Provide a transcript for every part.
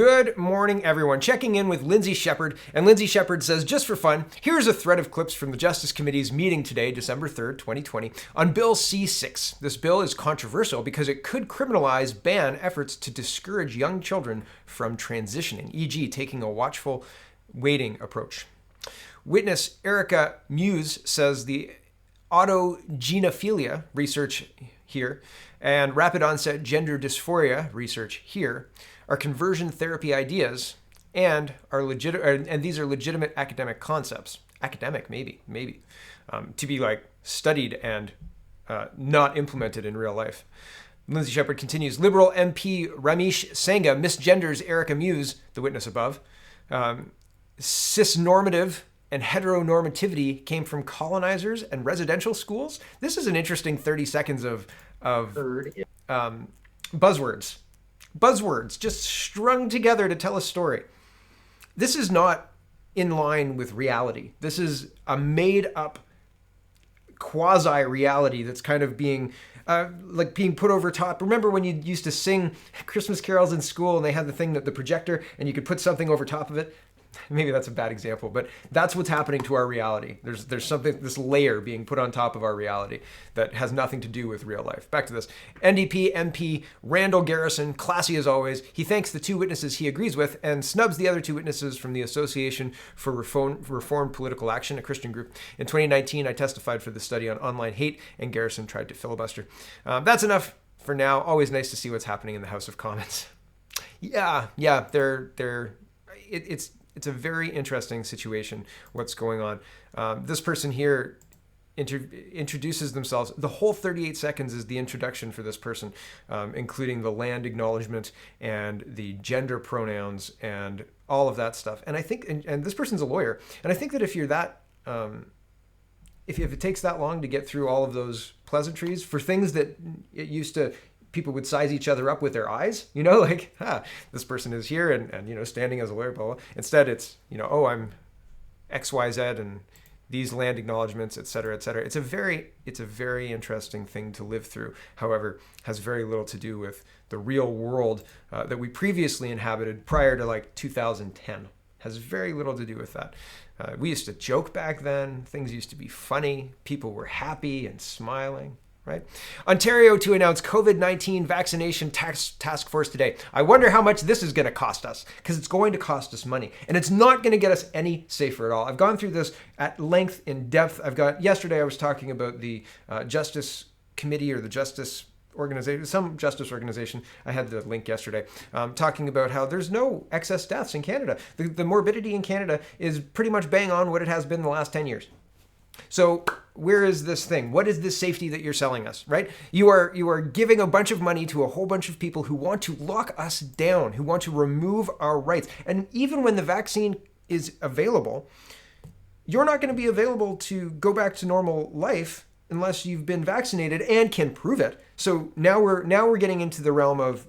Good morning, everyone. Checking in with Lindsay Shepherd. And Lindsay Shepherd says, just for fun, here's a thread of clips from the Justice Committee's meeting today, December 3rd, 2020, on Bill C-6. This bill is controversial because it could ban efforts to discourage young children from transitioning, e.g. taking a watchful waiting approach. Witness Erica Muse says the autogenophilia research here and rapid onset gender dysphoria research here are conversion therapy ideas and these are legitimate academic concepts. Academic, maybe, to be like studied and not implemented in real life. Lindsay Shepherd continues, Liberal MP Ramesh Sangha misgenders Erica Muse, the witness above. Cisnormative and heteronormativity came from colonizers and residential schools. This is an interesting 30 seconds of buzzwords. Buzzwords just strung together to tell a story. This is not in line with reality. This is a made up quasi-reality that's kind of being put over top. Remember when you used to sing Christmas carols in school and they had the thing that the projector and you could put something over top of it? Maybe that's a bad example, but that's what's happening to our reality. There's something, this layer being put on top of our reality that has nothing to do with real life. Back to this. NDP MP Randall Garrison, classy as always. He thanks the two witnesses he agrees with and snubs the other two witnesses from the Association for Reformed Political Action, a Christian group. In 2019, I testified for the study on online hate, and Garrison tried to filibuster. That's enough for now. Always nice to see what's happening in the House of Commons. Yeah, it's a very interesting situation, what's going on. This person here introduces themselves. The whole 38 seconds is the introduction for this person, including the land acknowledgement and the gender pronouns and all of that stuff. And I think, and this person's a lawyer, and I think that if you're that, if it takes that long to get through all of those pleasantries for things that it used to, people would size each other up with their eyes, this person is here and standing as a lawyer, blah, blah. Instead, it's, I'm XYZ and these land acknowledgements, et cetera, et cetera. It's a very interesting thing to live through. However, has very little to do with the real world that we previously inhabited prior to 2010. Has very little to do with that. We used to joke back then. Things used to be funny. People were happy and smiling. Right? Ontario to announce COVID-19 vaccination task force today. I wonder how much this is going to cost us, because it's going to cost us money, and it's not going to get us any safer at all. I've gone through this at length, in depth. Yesterday I was talking about the Justice Committee or the Justice organization, some justice organization. I had the link yesterday, talking about how there's no excess deaths in Canada. The morbidity in Canada is pretty much bang on what it has been the last 10 years. So where is this thing? What is this safety that you're selling us, right? You are giving a bunch of money to a whole bunch of people who want to lock us down, who want to remove our rights. And even when the vaccine is available, you're not going to be available to go back to normal life unless you've been vaccinated and can prove it. So now we're getting into the realm of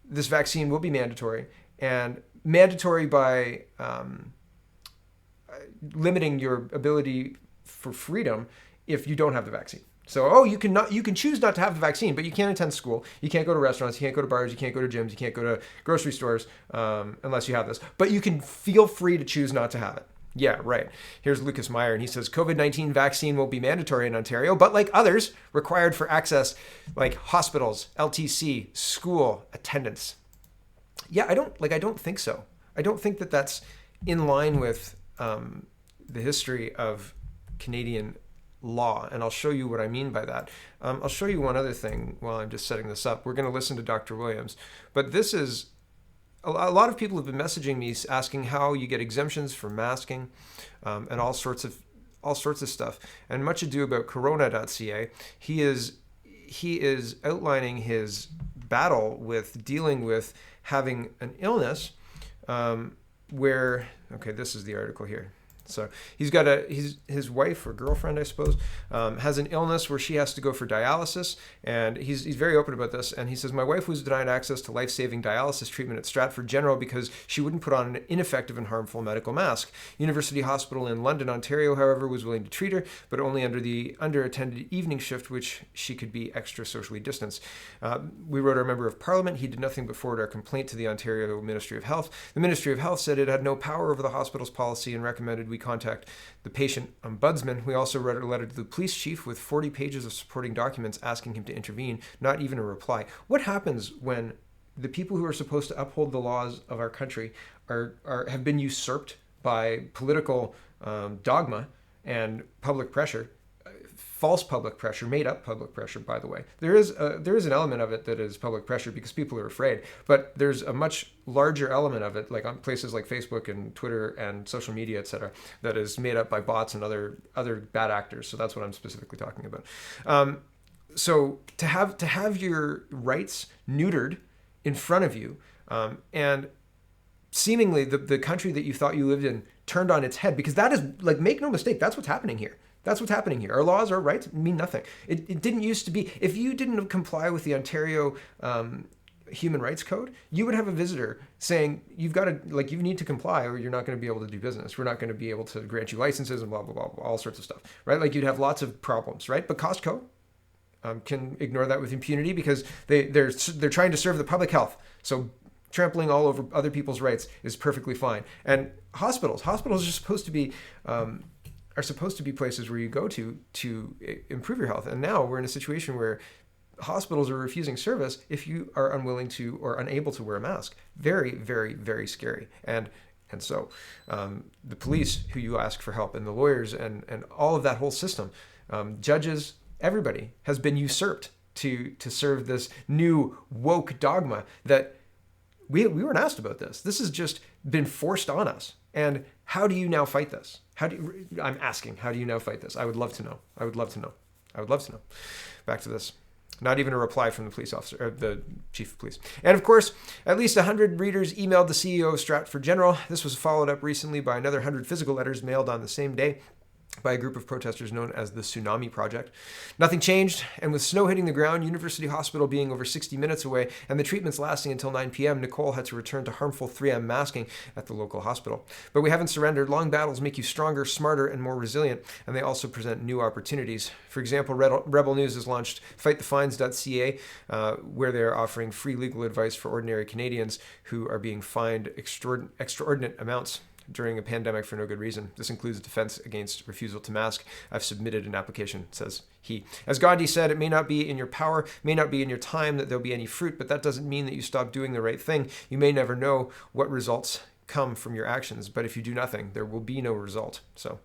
this vaccine will be mandatory, and mandatory by limiting your ability for freedom if you don't have the vaccine. So, you can choose not to have the vaccine, but you can't attend school. You can't go to restaurants. You can't go to bars. You can't go to gyms. You can't go to grocery stores unless you have this. But you can feel free to choose not to have it. Yeah, right. Here's Lucas Meyer, and he says COVID-19 vaccine will be mandatory in Ontario, but like others, required for access like hospitals, LTC, school, attendance. Yeah, I don't think so. I don't think that that's in line with the history of Canadian law, and I'll show you what I mean by that. I'll show you one other thing while I'm just setting this up. We're going to listen to Dr. Williams, but this is a lot of people have been messaging me asking how you get exemptions for masking and all sorts of stuff. And much ado about corona.ca, he is outlining his battle with dealing with having an illness where, okay, this is the article here. So he's got his wife or girlfriend, I suppose, has an illness where she has to go for dialysis, and he's very open about this. And he says, my wife was denied access to life-saving dialysis treatment at Stratford General because she wouldn't put on an ineffective and harmful medical mask. University Hospital in London, Ontario, however, was willing to treat her, but only under the underattended evening shift, which she could be extra socially distanced. We wrote our member of Parliament. He did nothing but forward our complaint to the Ontario Ministry of Health. The Ministry of Health said it had no power over the hospital's policy and recommended we contact the patient ombudsman. We also wrote a letter to the police chief with 40 pages of supporting documents asking him to intervene, not even a reply. What happens when the people who are supposed to uphold the laws of our country have been usurped by political dogma and public pressure? False public pressure, made up public pressure, by the way. There is an element of it that is public pressure because people are afraid, but there's a much larger element of it, like on places like Facebook and Twitter and social media, etc., that is made up by bots and other bad actors. So that's what I'm specifically talking about. So to have your rights neutered in front of you, and seemingly the country that you thought you lived in turned on its head, because that is, like, make no mistake, that's what's happening here. That's what's happening here. Our laws, our rights mean nothing. It didn't used to be. If you didn't comply with the Ontario Human Rights Code, you would have a visitor saying you need to comply or you're not going to be able to do business. We're not going to be able to grant you licenses and blah, blah, blah, blah, all sorts of stuff, right? Like, you'd have lots of problems, right? But Costco can ignore that with impunity because they're trying to serve the public health. So trampling all over other people's rights is perfectly fine. And hospitals are supposed to be places where you go to improve your health. And now we're in a situation where hospitals are refusing service if you are unwilling to or unable to wear a mask. Very, very, very scary. And so the police who you ask for help and the lawyers and all of that whole system, judges, everybody has been usurped to serve this new woke dogma that we weren't asked about this. This has just been forced on us. And how do you now fight this? I'm asking, how do you now fight this? I would love to know. I would love to know. Back to this. Not even a reply from the police officer, or the chief of police. And of course, at least 100 readers emailed the CEO of Stratford General. This was followed up recently by another 100 physical letters mailed on the same day by a group of protesters known as the Tsunami Project. Nothing changed, and with snow hitting the ground, University Hospital being over 60 minutes away, and the treatments lasting until 9 p.m., Nicole had to return to harmful 3M masking at the local hospital. But we haven't surrendered. Long battles make you stronger, smarter, and more resilient, and they also present new opportunities. For example, Rebel News has launched fightthefines.ca, where they are offering free legal advice for ordinary Canadians who are being fined extraordinary amounts during a pandemic for no good reason. This includes defense against refusal to mask. I've submitted an application, says he. As Gandhi said, it may not be in your power, may not be in your time that there'll be any fruit, but that doesn't mean that you stop doing the right thing. You may never know what results come from your actions, but if you do nothing, there will be no result. So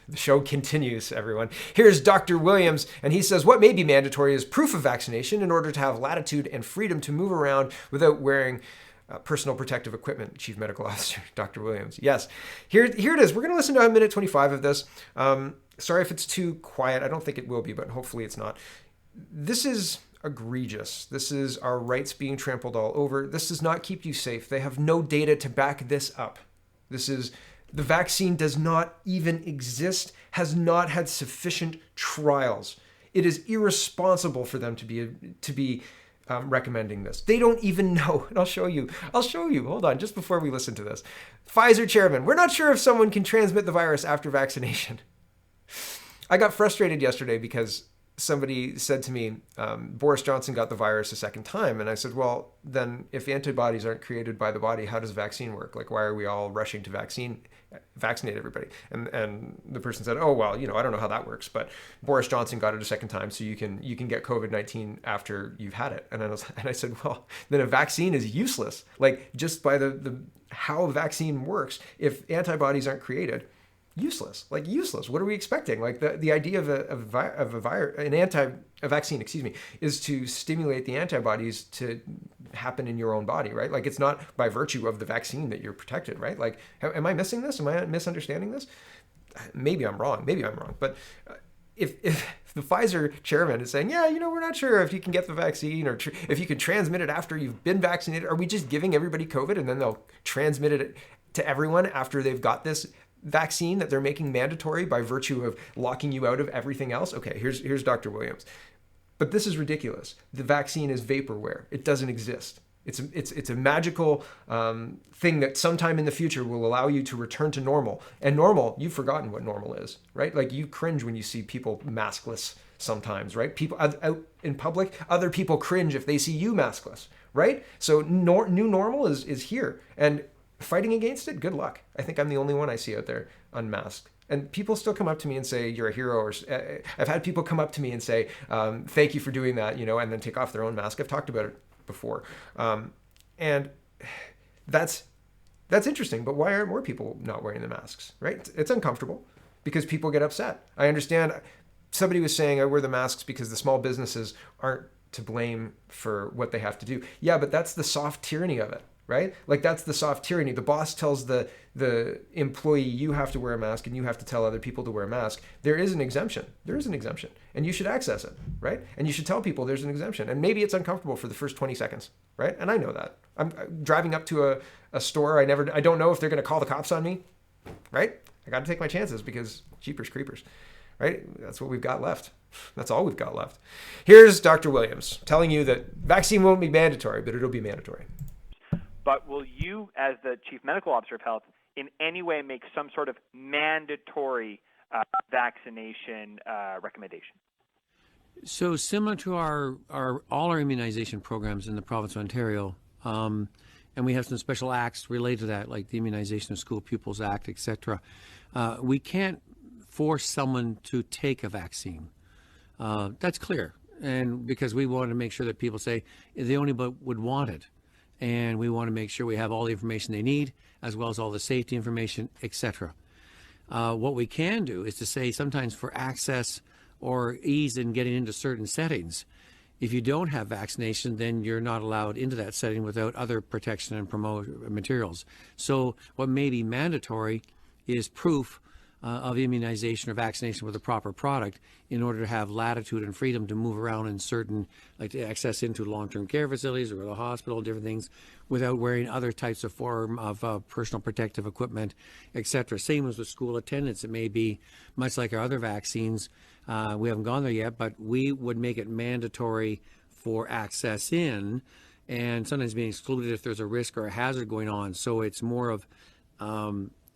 the show continues, everyone. Here's Dr. Williams, and he says what may be mandatory is proof of vaccination in order to have latitude and freedom to move around without wearing personal protective equipment. Chief Medical Officer, Dr. Williams. Yes, here it is. We're going to listen to a minute 25 of this. Sorry if it's too quiet. I don't think it will be, but hopefully it's not. This is egregious. This is our rights being trampled all over. This does not keep you safe. They have no data to back this up. The vaccine does not even exist, has not had sufficient trials. It is irresponsible for them to be recommending this. They don't even know. And I'll show you. Hold on, just before we listen to this. Pfizer chairman, we're not sure if someone can transmit the virus after vaccination. I got frustrated yesterday because somebody said to me, Boris Johnson got the virus a second time. And I said, well, then if antibodies aren't created by the body, how does vaccine work? Like, why are we all rushing to vaccinate everybody? And the person said, oh, well, I don't know how that works, but Boris Johnson got it a second time, so you can get COVID-19 after you've had it. And I said, well, then a vaccine is useless. Like, just by the how a vaccine works, if antibodies aren't created, useless. What are we expecting? Like, the idea of a vaccine, is to stimulate the antibodies to happen in your own body, right? Like, it's not by virtue of the vaccine that you're protected, right? Like, am I missing this? Am I misunderstanding this? Maybe I'm wrong. But if the Pfizer chairman is saying, yeah, we're not sure if you can get the vaccine or if you can transmit it after you've been vaccinated, are we just giving everybody COVID and then they'll transmit it to everyone after they've got this vaccine that they're making mandatory by virtue of locking you out of everything else. Okay, here's Dr. Williams. But this is ridiculous. The vaccine is vaporware. It doesn't exist. It's a magical thing that sometime in the future will allow you to return to normal. And normal, you've forgotten what normal is, right? Like you cringe when you see people maskless sometimes, right? People out in public, other people cringe if they see you maskless, right? So new normal is here. And fighting against it, good luck. I think I'm the only one I see out there unmasked. And people still come up to me and say, you're a hero. Or I've had people come up to me and say, thank you for doing that, and then take off their own mask. I've talked about it before. And that's interesting. But why aren't more people not wearing the masks, right? It's uncomfortable because people get upset. I understand. Somebody was saying I wear the masks because the small businesses aren't to blame for what they have to do. Yeah, but that's the soft tyranny of it. Right? Like that's the soft tyranny. The boss tells the employee, you have to wear a mask and you have to tell other people to wear a mask. There is an exemption. There is an exemption and you should access it, right? And you should tell people there's an exemption. And maybe it's uncomfortable for the first 20 seconds, right? And I know that. I'm driving up to a store. I don't know if they're going to call the cops on me, right? I got to take my chances because jeepers creepers, right? That's what we've got left. That's all we've got left. Here's Dr. Williams telling you that vaccine won't be mandatory, but it'll be mandatory. But will you, as the Chief Medical Officer of Health, in any way make some sort of mandatory vaccination recommendation? So similar to all our immunization programs in the province of Ontario, and we have some special acts related to that, like the Immunization of School Pupils Act, etc. We can't force someone to take a vaccine. That's clear, and because we want to make sure that people say they only would want it. And we want to make sure we have all the information they need, as well as all the safety information, etc. What we can do is to say sometimes for access or ease in getting into certain settings, if you don't have vaccination, then you're not allowed into that setting without other protection and promote materials. So what may be mandatory is proof of immunization or vaccination with a proper product in order to have latitude and freedom to move around in certain, like to access into long-term care facilities or the hospital, different things, without wearing other types of form of personal protective equipment, etc. Same as with school attendance. It may be much like our other vaccines. We haven't gone there yet, but we would make it mandatory for access in, and sometimes being excluded if there's a risk or a hazard going on. So it's more of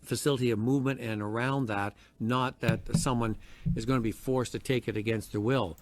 facility of movement and around that, not that someone is going to be forced to take it against their will.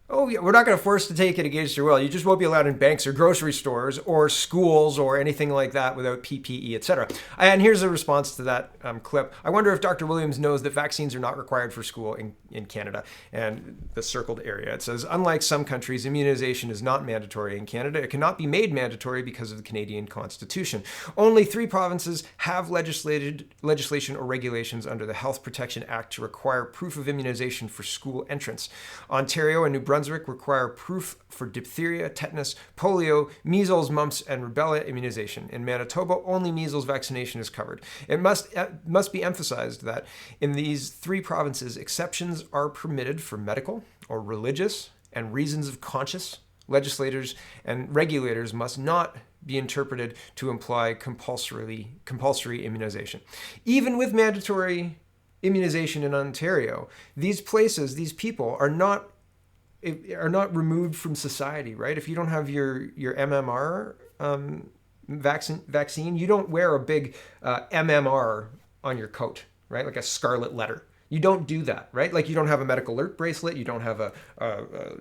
Oh, yeah, we're not going to force to take it against your will. You just won't be allowed in banks or grocery stores or schools or anything like that without PPE, etc. And here's a response to that clip. I wonder if Dr. Williams knows that vaccines are not required for school in Canada, and the circled area. It says, unlike some countries, immunization is not mandatory in Canada. It cannot be made mandatory because of the Canadian Constitution. Only 3 provinces have legislation or regulations under the Health Protection Act to require proof of immunization for school entrance. Ontario and New Brunswick require proof for diphtheria, tetanus, polio, measles, mumps, and rubella immunization. In Manitoba, only measles vaccination is covered. It must be emphasized that in these 3 provinces, exceptions are permitted for medical or religious and reasons of conscience. Legislators and regulators must not be interpreted to imply compulsory immunization. Even with mandatory immunization in Ontario, these people are not removed from society, right? If you don't have your MMR vaccine, you don't wear a big MMR on your coat, right? Like a scarlet letter. You don't do that, right? Like you don't have a medical alert bracelet. You don't have a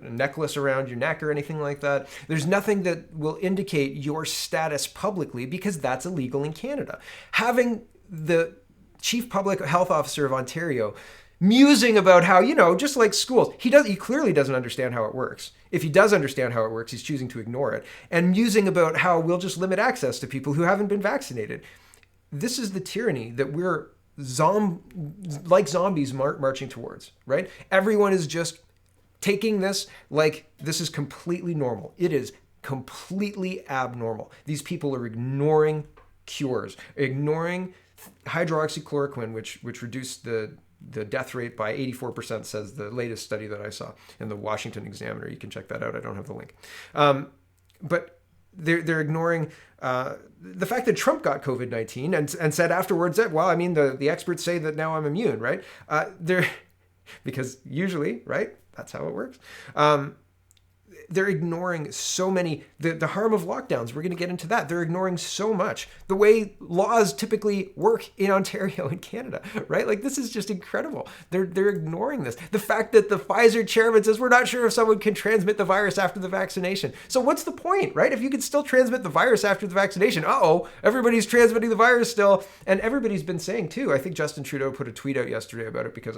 necklace around your neck or anything like that. There's nothing that will indicate your status publicly because that's illegal in Canada. Having the Chief Public Health Officer of Ontario musing about how, just like schools, he clearly doesn't understand how it works. If he does understand how it works, he's choosing to ignore it. And musing about how we'll just limit access to people who haven't been vaccinated. This is the tyranny that we're like zombies marching towards, right? Everyone is just taking this like this is completely normal. It is completely abnormal. These people are ignoring cures, ignoring hydroxychloroquine, which reduced the death rate by 84%, says the latest study that I saw in the Washington Examiner. You can check that out. I don't have the link. But they're ignoring the fact that Trump got COVID-19 and said afterwards that, well, I mean, the experts say that now I'm immune, right? Because usually, right, that's how it works. They're ignoring so many, the harm of lockdowns, we're going to get into that. They're ignoring so much. The way laws typically work in Ontario and Canada, right? Like, this is just incredible. They're ignoring this. The fact that the Phizer chairman says, we're not sure if someone can transmit the virus after the vaccination. So what's the point, right? If you can still transmit the virus after the vaccination, everybody's transmitting the virus still. And everybody's been saying too, I think Justin Trudeau put a tweet out yesterday about it because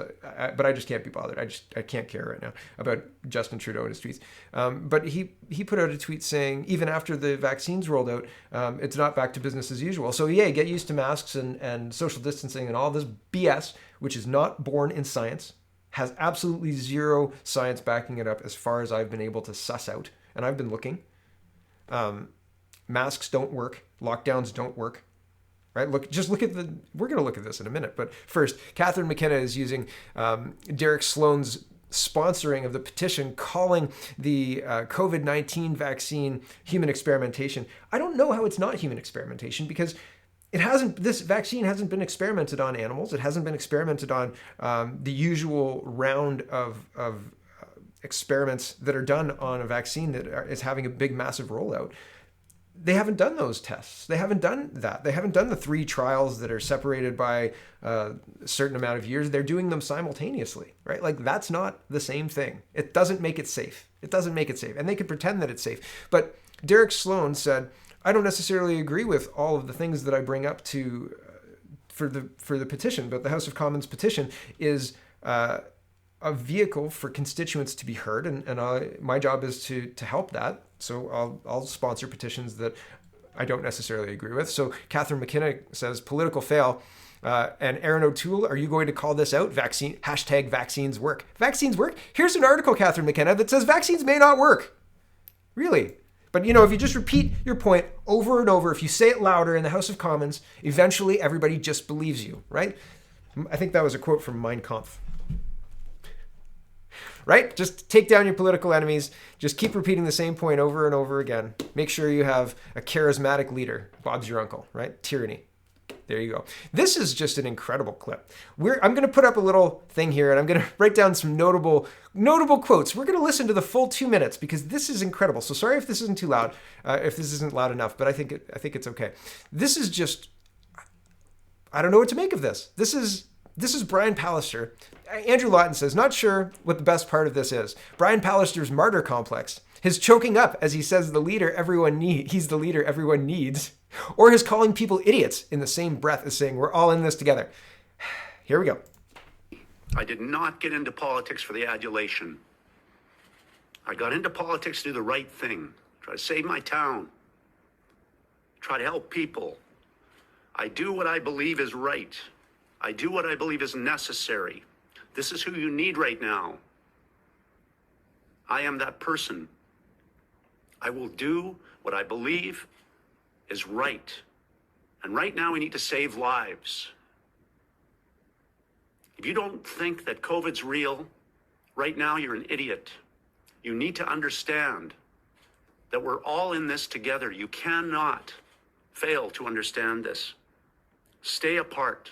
but I just can't be bothered. I can't care right now about Justin Trudeau and his tweets. But he put out a tweet saying, even after the vaccines rolled out, it's not back to business as usual. So yeah, get used to masks and social distancing and all this BS, which is not born in science, has absolutely zero science backing it up as far as I've been able to suss out. And I've been looking. Masks don't work. Lockdowns don't work. Right? We're going to look at this in a minute. But first, Catherine McKenna is using Derek Sloan's sponsoring of the petition calling the COVID-19 vaccine human experimentation. I don't know how it's not human experimentation, because this vaccine hasn't been experimented on animals. It hasn't been experimented on the usual round of experiments that are done on a vaccine that is having a big, massive rollout. They haven't done those tests. They haven't done that. They haven't done the 3 trials that are separated by a certain amount of years. They're doing them simultaneously, right? Like, that's not the same thing. It doesn't make it safe. It doesn't make it safe. And they could pretend that it's safe. But Derek Sloan said, I don't necessarily agree with all of the things that I bring up to for the petition, but the House of Commons petition is a vehicle for constituents to be heard, and my job is to help that. So I'll sponsor petitions that I don't necessarily agree with. So Catherine McKenna says, political fail. And Aaron O'Toole, are you going to call this out? #vaccines work. Vaccines work? Here's an article, Catherine McKenna, that says vaccines may not work. Really? But, if you just repeat your point over and over, if you say it louder in the House of Commons, eventually everybody just believes you, right? I think that was a quote from Mein Kampf. Right? Just take down your political enemies. Just keep repeating the same point over and over again. Make sure you have a charismatic leader. Bob's your uncle, right? Tyranny. There you go. This is just an incredible clip. I'm going to put up a little thing here, and I'm going to write down some notable quotes. We're going to listen to the full 2 minutes because this is incredible. So sorry if this isn't too loud, if this isn't loud enough, but I think it's okay. This is just, I don't know what to make of this. This is Brian Pallister. Andrew Lawton says, not sure what the best part of this is. Brian Pallister's martyr complex, his choking up as he says he's the leader everyone needs, or his calling people idiots in the same breath as saying we're all in this together. Here we go. I did not get into politics for the adulation. I got into politics to do the right thing, try to save my town, try to help people. I do what I believe is right. I do what I believe is necessary. This is who you need right now. I am that person. I will do what I believe is right. And right now we need to save lives. If you don't think that COVID's real, right now you're an idiot. You need to understand that we're all in this together. You cannot fail to understand this. Stay apart.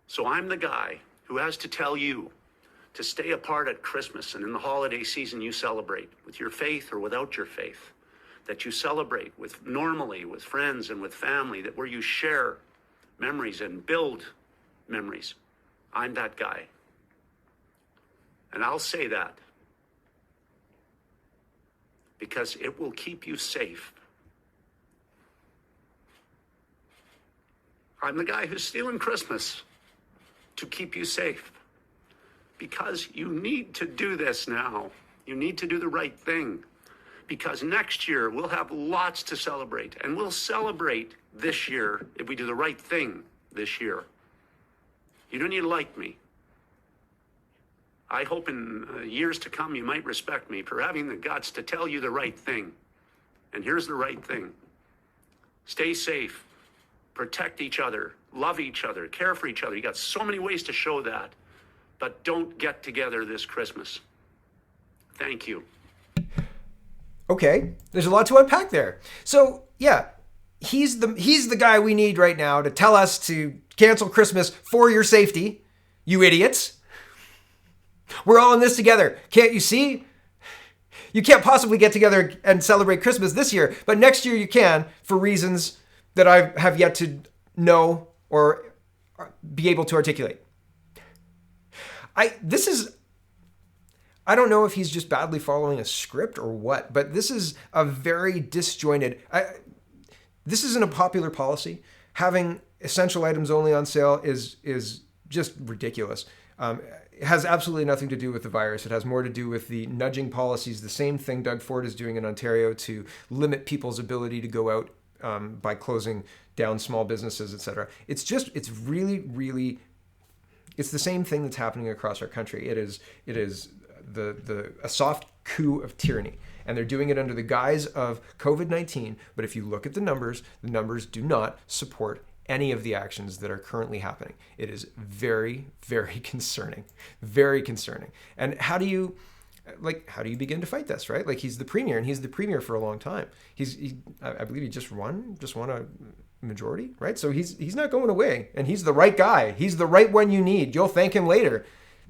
So I'm the guy who has to tell you to stay apart at Christmas and in the holiday season you celebrate with your faith or without your faith, that you celebrate normally with friends and with family, that where you share memories and build memories. I'm that guy. And I'll say that because it will keep you safe. I'm the guy who's stealing Christmas to keep you safe, because you need to do this now. You need to do the right thing, because next year we'll have lots to celebrate, and we'll celebrate this year if we do the right thing this year. You don't need to like me. I hope in years to come you might respect me for having the guts to tell you the right thing. And here's the right thing. Stay safe. Protect each other, love each other, care for each other. You got so many ways to show that, but don't get together this Christmas. Thank you. Okay, there's a lot to unpack there. So yeah, he's the guy we need right now to tell us to cancel Christmas for your safety, you idiots. We're all in this together. Can't you see? You can't possibly get together and celebrate Christmas this year, but next year you can for reasons that I have yet to know or be able to articulate. I don't know if he's just badly following a script or what, but this is a very disjointed. This isn't a popular policy. Having essential items only on sale is just ridiculous. It has absolutely nothing to do with the virus. It has more to do with the nudging policies, the same thing Doug Ford is doing in Ontario to limit people's ability to go out by closing down small businesses, etc. It's really, really, it's the same thing that's happening across our country. It is a soft coup of tyranny. And they're doing it under the guise of COVID-19. But if you look at the numbers do not support any of the actions that are currently happening. It is very, very concerning. Very concerning. And how do you begin to fight this, right? Like, he's the premier, and he's the premier for a long time. I believe he just won a majority, right? So he's not going away, and he's the right guy. He's the right one you need. You'll thank him later.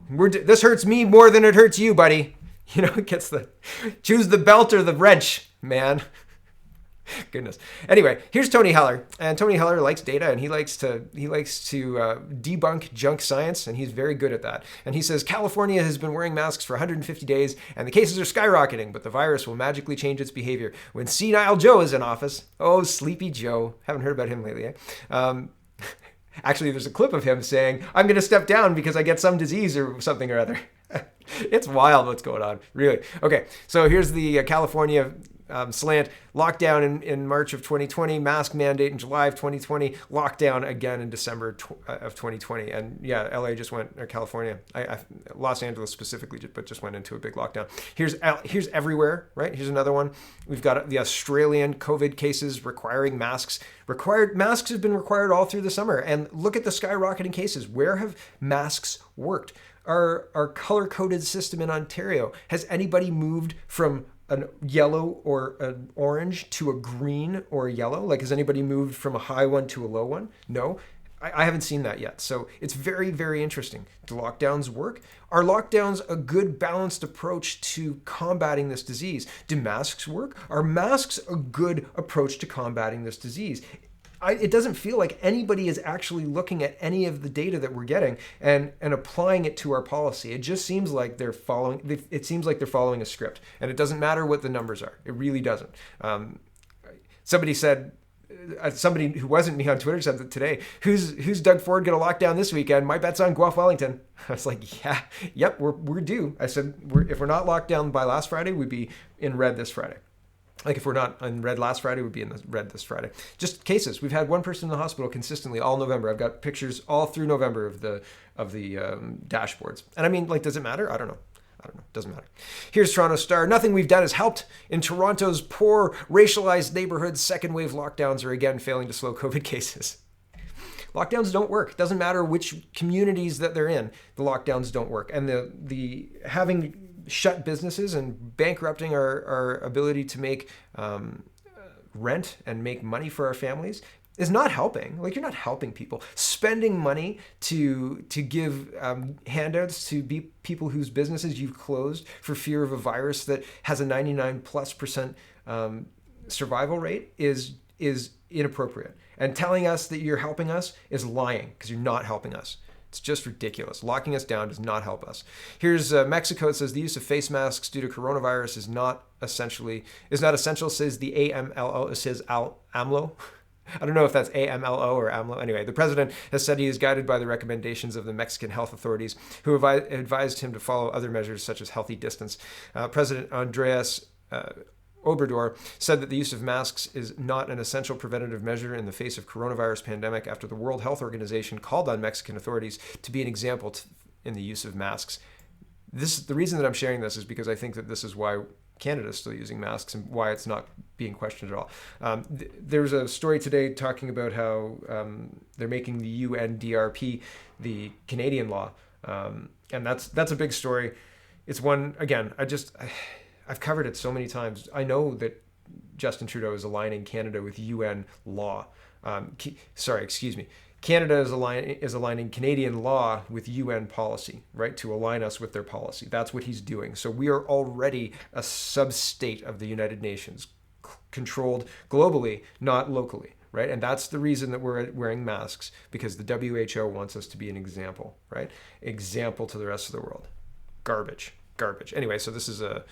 This hurts me more than it hurts you, buddy. You know, choose the belt or the wrench, man. Goodness. Anyway, here's Tony Heller, and Tony Heller likes data, and he likes to debunk junk science, and he's very good at that. And he says California has been wearing masks for 150 days, and the cases are skyrocketing, but the virus will magically change its behavior when senile Joe is in office. Oh, sleepy Joe. Haven't heard about him lately, eh? Actually, there's a clip of him saying, "I'm going to step down because I get some disease or something or other." It's wild what's going on, really. Okay, so here's the California slant. Lockdown in March of 2020, mask mandate in July of 2020, lockdown again in December of 2020. And yeah, LA just went, or California, Los Angeles specifically, but just went into a big lockdown. Here's everywhere, right? Here's another one. We've got the Australian COVID cases requiring masks. Masks have been required all through the summer. And look at the skyrocketing cases. Where have masks worked? Our color-coded system in Ontario, has anybody moved from a yellow or an orange to a green or a yellow? Like, has anybody moved from a high one to a low one? No, I haven't seen that yet. So it's very, very interesting. Do lockdowns work? Are lockdowns a good balanced approach to combating this disease? Do masks work? Are masks a good approach to combating this disease? It doesn't feel like anybody is actually looking at any of the data that we're getting and applying it to our policy. It just seems like they're following a script, and it doesn't matter what the numbers are. It really doesn't. Somebody somebody who wasn't me on Twitter said that today, who's Doug Ford going to lock down this weekend? My bet's on Guelph Wellington. I was like, yep, we're due. I said, if we're not locked down by last Friday, we'd be in red this Friday. Like, if we're not in red last Friday, we'd be in the red this Friday. Just cases. We've had one person in the hospital consistently all November. I've got pictures all through November of the dashboards. And I mean, like, does it matter? I don't know. Doesn't matter. Here's Toronto Star. Nothing we've done has helped. In Toronto's poor, racialized neighborhoods, second wave lockdowns are again failing to slow COVID cases. Lockdowns don't work. Doesn't matter which communities that they're in. The lockdowns don't work. And the having shut businesses and bankrupting our ability to make rent and make money for our families is not helping. Like, you're not helping people. Spending money to give handouts to people whose businesses you've closed for fear of a virus that has a 99+% survival rate is inappropriate. And telling us that you're helping us is lying, because you're not helping us. It's just ridiculous. Locking us down does not help us. Here's Mexico. It says the use of face masks due to coronavirus is not essential, says the AMLO. It says AMLO. I don't know if that's AMLO or AMLO. Anyway, the president has said he is guided by the recommendations of the Mexican health authorities, who have advised him to follow other measures such as healthy distance. President Andres Obrador said that the use of masks is not an essential preventative measure in the face of coronavirus pandemic after the World Health Organization called on Mexican authorities to be an example in the use of masks. The reason that I'm sharing this is because I think that this is why Canada is still using masks and why it's not being questioned at all. There's a story today talking about how they're making the UNDRP the Canadian law, and that's a big story. It's one, again, I've covered it so many times. I know that Justin Trudeau is aligning Canada with UN law. Canada is aligning Canadian law with UN policy, right? To align us with their policy. That's what he's doing. So we are already a sub-state of the United Nations, controlled globally, not locally, right? And that's the reason that we're wearing masks, because the WHO wants us to be an example, right? Example to the rest of the world. Garbage. Anyway, so this is a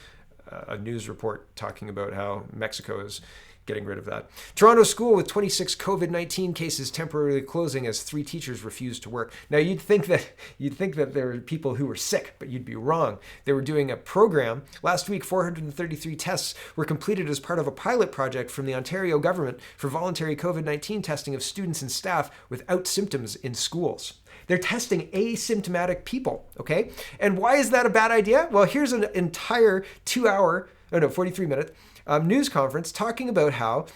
news report talking about how Mexico is getting rid of that. Toronto school with 26 COVID-19 cases temporarily closing as 3 teachers refused to work. Now you'd think that there were people who were sick, but you'd be wrong. They were doing a program. Last week, 433 tests were completed as part of a pilot project from the Ontario government for voluntary COVID-19 testing of students and staff without symptoms in schools. They're testing asymptomatic people, okay? And why is that a bad idea? Well, here's an entire 43-minute news conference talking about how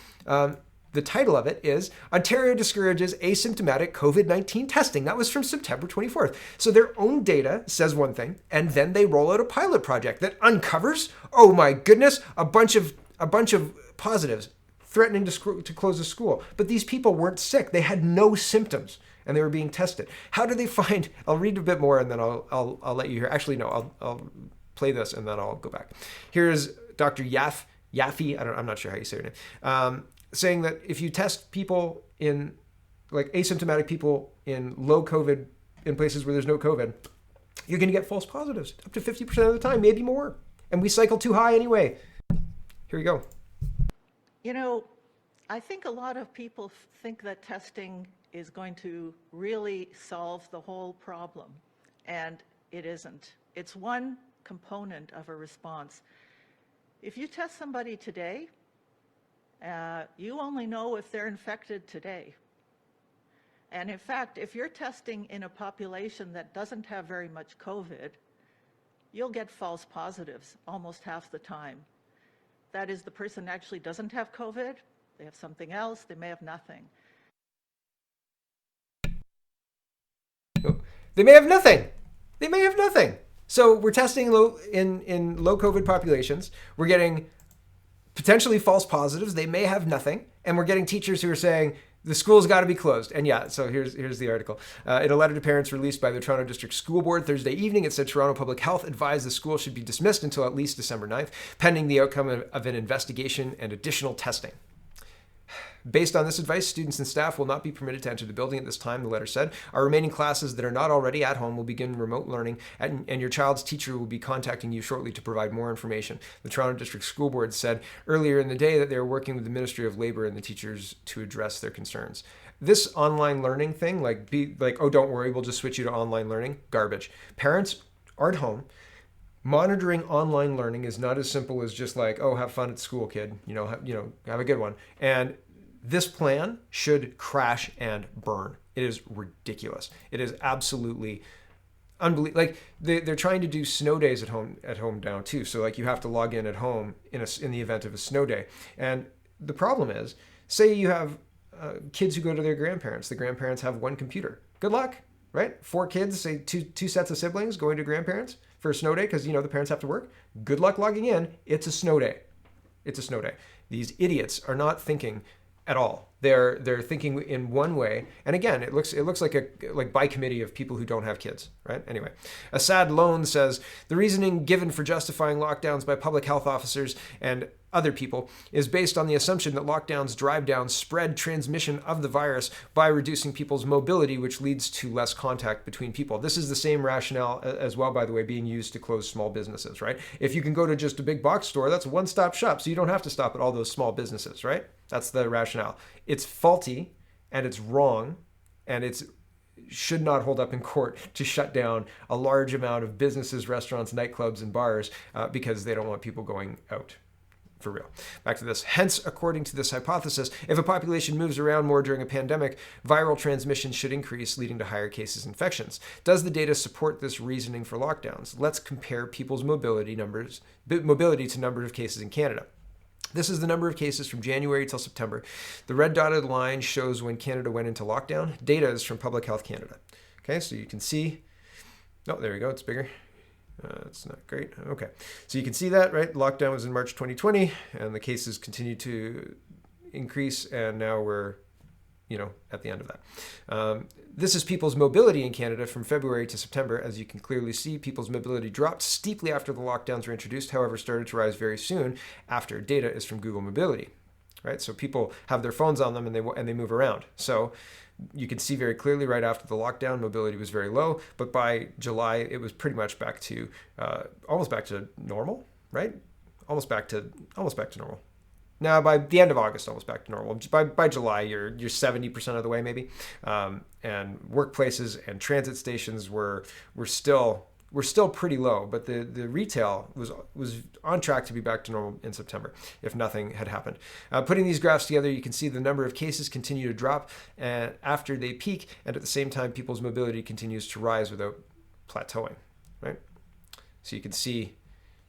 the title of it is Ontario discourages asymptomatic COVID-19 testing. That was from September 24th. So their own data says one thing, and then they roll out a pilot project that uncovers, oh my goodness, a bunch of positives threatening to close a school. But these people weren't sick. They had no symptoms, and they were being tested. How do they find? I'll read a bit more, and then I'll let you hear. Actually, no, I'll play this, and then I'll go back. Here's Dr. Yaffe, I'm not sure how you say her name, saying that if you test people in, like asymptomatic people in low COVID, in places where there's no COVID, you're going to get false positives up to 50% of the time, maybe more. And we cycle too high anyway. Here we go. You know, I think a lot of people think that testing is going to really solve the whole problem, and it isn't. It's one component of a response. If you test somebody today, you only know if they're infected today. And in fact, if you're testing in a population that doesn't have very much COVID, you'll get false positives almost half the time. That is, the person actually doesn't have COVID, they have something else, they may have nothing. They may have nothing. So we're testing in low COVID populations. We're getting potentially false positives. They may have nothing. And we're getting teachers who are saying the school's got to be closed. And yeah, so here's the article. In a letter to parents released by the Toronto District School Board Thursday evening, it said Toronto Public Health advised the school should be dismissed until at least December 9th, pending the outcome of an investigation and additional testing. Based on this advice, students and staff will not be permitted to enter the building at this time, the letter said. Our remaining classes that are not already at home will begin remote learning, and your child's teacher will be contacting you shortly to provide more information. The Toronto District School Board said earlier in the day that they were working with the Ministry of Labour and the teachers to address their concerns. This online learning thing, oh, don't worry, we'll just switch you to online learning, garbage. Parents aren't home. Monitoring online learning is not as simple as just like, oh, have fun at school, kid. Have a good one. And this plan should crash and burn. It is ridiculous. It is absolutely unbelievable. Like they're trying to do snow days at home now too. So like you have to log in at home in the event of a snow day. And the problem is, say you have kids who go to their grandparents. The grandparents have one computer. Good luck, right? 4 kids, say two sets of siblings going to grandparents for a snow day because the parents have to work. Good luck logging in. It's a snow day. These idiots are not thinking at all. They're thinking in one way, and again, it looks like by committee of people who don't have kids, right? Anyway, Assad Lone says the reasoning given for justifying lockdowns by public health officers and other people is based on the assumption that lockdowns drive down spread transmission of the virus by reducing people's mobility, which leads to less contact between people. This is the same rationale as well, by the way, being used to close small businesses, right? If you can go to just a big box store, that's a one-stop shop, so you don't have to stop at all those small businesses, right? That's the rationale. It's faulty and it's wrong, and it should not hold up in court to shut down a large amount of businesses, restaurants, nightclubs, and bars because they don't want people going out. For real. Back to this. Hence, according to this hypothesis, if a population moves around more during a pandemic, viral transmission should increase, leading to higher cases and infections. Does the data support this reasoning for lockdowns? Let's compare people's mobility to number of cases in Canada. This is the number of cases from January till September. The red dotted line shows when Canada went into lockdown. Data is from Public Health Canada. Okay, so you can see, oh, there we go, it's bigger. That's not great. Okay. So you can see that, right? Lockdown was in March 2020, and the cases continued to increase, and now we're, at the end of that. This is people's mobility in Canada from February to September. As you can clearly see, people's mobility dropped steeply after the lockdowns were introduced, however, started to rise very soon after. Data is from Google Mobility, right? So people have their phones on them and they move around. So you can see very clearly right after the lockdown, mobility was very low, but by July, it was pretty much back to, almost back to normal, right? Almost back to normal. Now, by the end of August, almost back to normal. By July, you're 70% of the way, maybe. And workplaces and transit stations were still pretty low, but the retail was on track to be back to normal in September if nothing had happened. Putting these graphs together, you can see the number of cases continue to drop after they peak, and at the same time, people's mobility continues to rise without plateauing, right? So you can see,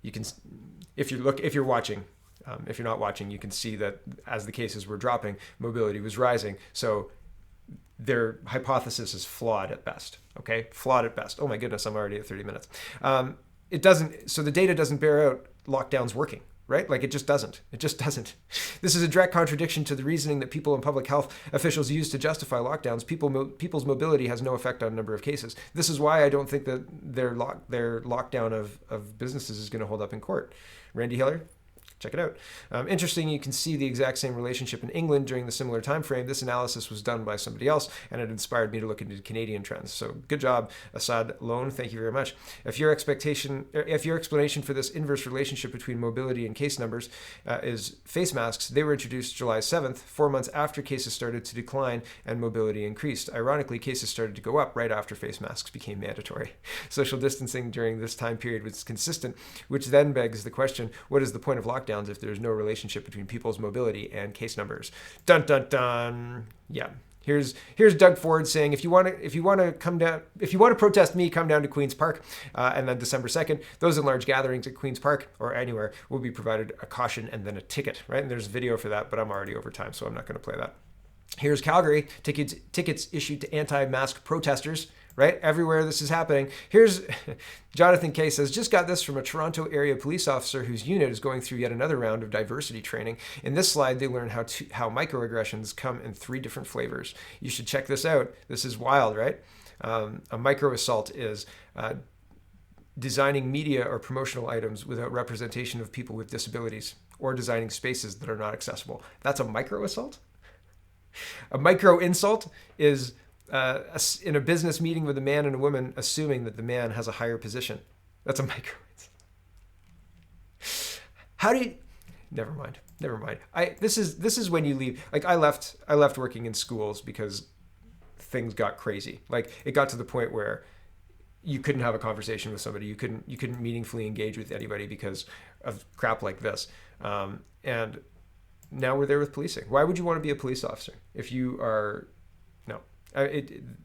if you're watching. If you're not watching, you can see that as the cases were dropping, mobility was rising. So their hypothesis is flawed at best. Okay, flawed at best. Oh my goodness, I'm already at 30 minutes. So the data doesn't bear out lockdowns working, right? Like it just doesn't. It just doesn't. This is a direct contradiction to the reasoning that people and public health officials use to justify lockdowns. People's mobility has no effect on number of cases. This is why I don't think that their lockdown of businesses is going to hold up in court. Randy Hiller? Check it out. Interesting, you can see the exact same relationship in England during the similar time frame. This analysis was done by somebody else, and it inspired me to look into Canadian trends. So good job, Assad Lone. Thank you very much. If your explanation for this inverse relationship between mobility and case numbers is face masks, they were introduced July 7th, 4 months after cases started to decline and mobility increased. Ironically, cases started to go up right after face masks became mandatory. Social distancing during this time period was consistent, which then begs the question, what is the point of lockdown if there's no relationship between people's mobility and case numbers? Dun dun dun. Yeah. Here's Doug Ford saying, if you want to protest me, come down to Queen's Park, and then December 2nd, those in large gatherings at Queen's Park or anywhere will be provided a caution and then a ticket, right? And there's a video for that, but I'm already over time, so I'm not going to play that. Here's Calgary, tickets issued to anti-mask protesters, right? Everywhere this is happening. Here's Jonathan K says, just got this from a Toronto area police officer whose unit is going through yet another round of diversity training. In this slide, they learn how microaggressions come in 3 different flavors. You should check this out. This is wild, right? A microassault is designing media or promotional items without representation of people with disabilities or designing spaces that are not accessible. That's a microassault? A micro insult is in a business meeting with a man and a woman, assuming that the man has a higher position. That's a micro insult. How do you? Never mind. This is when you leave. Like I left working in schools because things got crazy. Like it got to the point where you couldn't have a conversation with somebody. You couldn't meaningfully engage with anybody because of crap like this. And now we're there with policing. Why would you want to be a police officer if you are? No,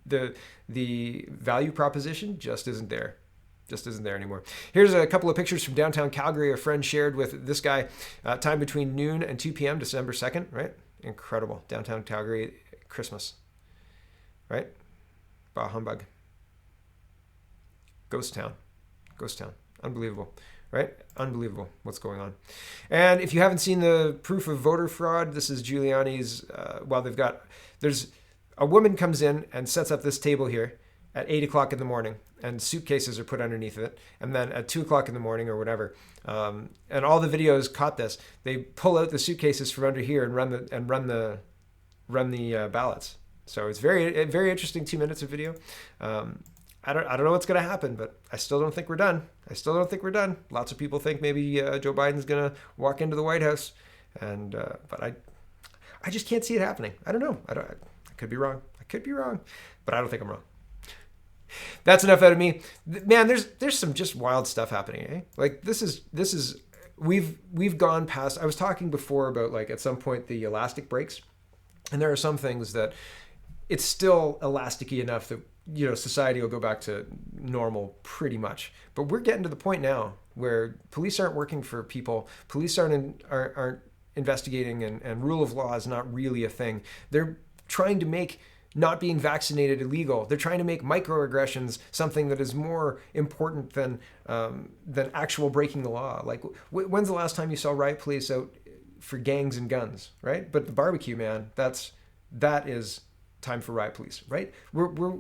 the value proposition just isn't there. Just isn't there anymore. Here's a couple of pictures from downtown Calgary. A friend shared with this guy. Time between noon and 2 p.m. December 2nd. Right, incredible. Downtown Calgary, Christmas. Right, bah humbug. Ghost town, unbelievable. Right? Unbelievable what's going on. And if you haven't seen the proof of voter fraud, this is Giuliani's, there's a woman comes in and sets up this table here at 8 o'clock in the morning and suitcases are put underneath it. And then at 2 o'clock in the morning or whatever, and all the videos caught this, they pull out the suitcases from under here and run the ballots. So it's very, very interesting 2 minutes of video. I don't know what's going to happen, but I still don't think we're done. Lots of people think maybe Joe Biden's going to walk into the White House, but I just can't see it happening. I don't know. I could be wrong. But I don't think I'm wrong. That's enough out of me. Man, there's some just wild stuff happening, eh? Like this is we've gone past. I was talking before about like at some point the elastic breaks, and there are some things that it's still elasticy enough that society will go back to normal pretty much. But we're getting to the point now where police aren't working for people. Police aren't investigating, and rule of law is not really a thing. They're trying to make not being vaccinated illegal. They're trying to make microaggressions something that is more important than actual breaking the law. Like, when's the last time you saw riot police out for gangs and guns, right? But the barbecue, man, that is time for riot police, right? We're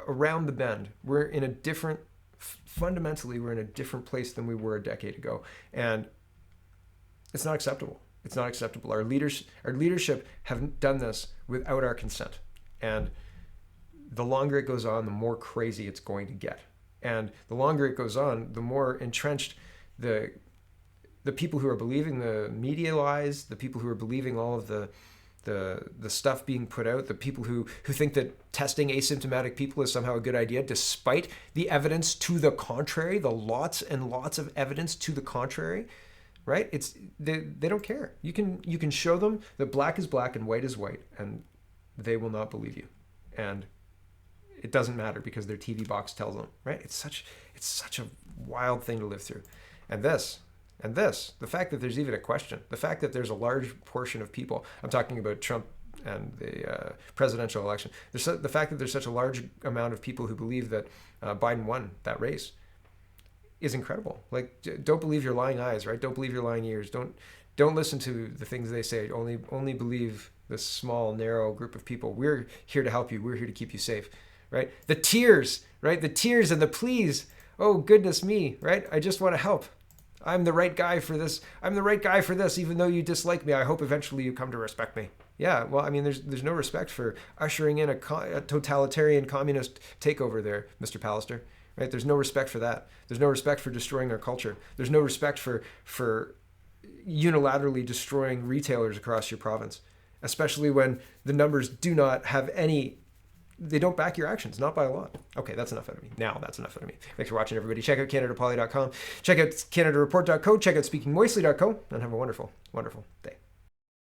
around the bend. We're in a different, fundamentally, we're in a different place than we were a decade ago, and it's not acceptable. It's not acceptable. Our leadership have done this without our consent. And the longer it goes on, the more crazy it's going to get. And the longer it goes on, the more entrenched the people who are believing the media lies, the people who are believing all of the stuff being put out, the people who think that testing asymptomatic people is somehow a good idea, despite the evidence to the contrary, the lots and lots of evidence to the contrary, right? They don't care. You can show them that black is black and white is white, and they will not believe you. And it doesn't matter because their TV box tells them, right? It's such a wild thing to live through. And the fact that there's even a question, the fact that there's a large portion of people, I'm talking about Trump and the presidential election, the fact that there's such a large amount of people who believe that Biden won that race is incredible. Like, don't believe your lying eyes, right? Don't believe your lying ears. Don't listen to the things they say. Only believe this small, narrow group of people. We're here to help you. We're here to keep you safe, right? The tears, right? The tears and the pleas. Oh, goodness me, right? I just want to help. I'm the right guy for this. I'm the right guy for this, even though you dislike me. I hope eventually you come to respect me. Yeah, well, I mean, there's no respect for ushering in a totalitarian communist takeover there, Mr. Pallister, right? There's no respect for that. There's no respect for destroying our culture. There's no respect for unilaterally destroying retailers across your province, especially when the numbers do not have any, they don't back your actions, not by a lot. Okay, that's enough out of me. Now that's enough out of me. Thanks for watching, everybody. Check out CanadaPoly.com. Check out CanadaReport.co. Check out SpeakingMoistly.co. And have a wonderful, wonderful day.